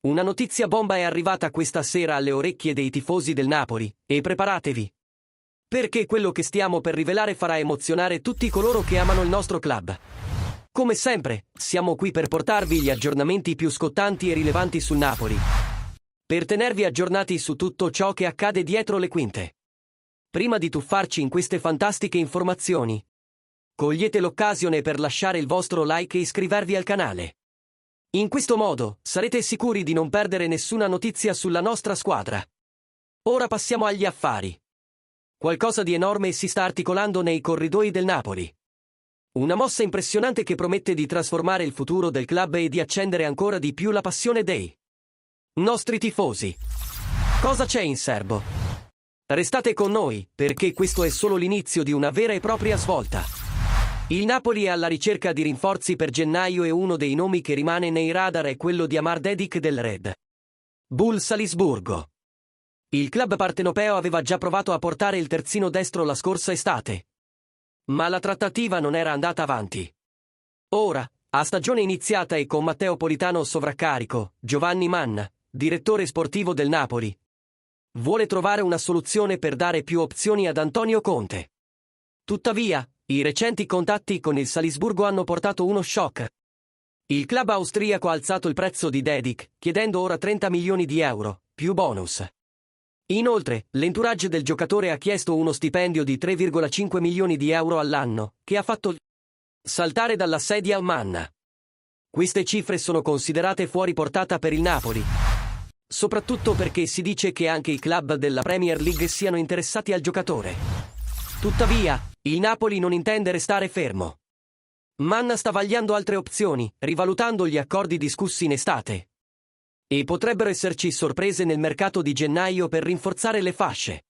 Una notizia bomba è arrivata questa sera alle orecchie dei tifosi del Napoli, e preparatevi. Perché quello che stiamo per rivelare farà emozionare tutti coloro che amano il nostro club. Come sempre, siamo qui per portarvi gli aggiornamenti più scottanti e rilevanti sul Napoli. Per tenervi aggiornati su tutto ciò che accade dietro le quinte. Prima di tuffarci in queste fantastiche informazioni, cogliete l'occasione per lasciare il vostro like e iscrivervi al canale. In questo modo, sarete sicuri di non perdere nessuna notizia sulla nostra squadra. Ora passiamo agli affari. Qualcosa di enorme si sta articolando nei corridoi del Napoli. Una mossa impressionante che promette di trasformare il futuro del club e di accendere ancora di più la passione dei nostri tifosi. Cosa c'è in serbo? Restate con noi, perché questo è solo l'inizio di una vera e propria svolta. Il Napoli è alla ricerca di rinforzi per gennaio e uno dei nomi che rimane nei radar è quello di Amar Dedić del Red Bull Salisburgo. Il club partenopeo aveva già provato a portare il terzino destro la scorsa estate, ma la trattativa non era andata avanti. Ora, a stagione iniziata e con Matteo Politano sovraccarico, Giovanni Manna, direttore sportivo del Napoli, vuole trovare una soluzione per dare più opzioni ad Antonio Conte. Tuttavia, i recenti contatti con il Salisburgo hanno portato uno shock. Il club austriaco ha alzato il prezzo di Dedić, chiedendo ora 30 milioni di euro, più bonus. Inoltre, l'entourage del giocatore ha chiesto uno stipendio di 3,5 milioni di euro all'anno, che ha fatto saltare dalla sedia Manna. Queste cifre sono considerate fuori portata per il Napoli, soprattutto perché si dice che anche i club della Premier League siano interessati al giocatore. Tuttavia, il Napoli non intende restare fermo. Manna sta vagliando altre opzioni, rivalutando gli accordi discussi in estate. E potrebbero esserci sorprese nel mercato di gennaio per rinforzare le fasce.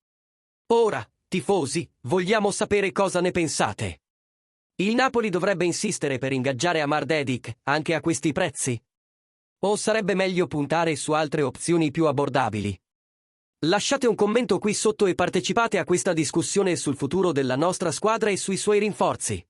Ora, tifosi, vogliamo sapere cosa ne pensate. Il Napoli dovrebbe insistere per ingaggiare Amar Dedić, anche a questi prezzi? O sarebbe meglio puntare su altre opzioni più abbordabili? Lasciate un commento qui sotto e partecipate a questa discussione sul futuro della nostra squadra e sui suoi rinforzi.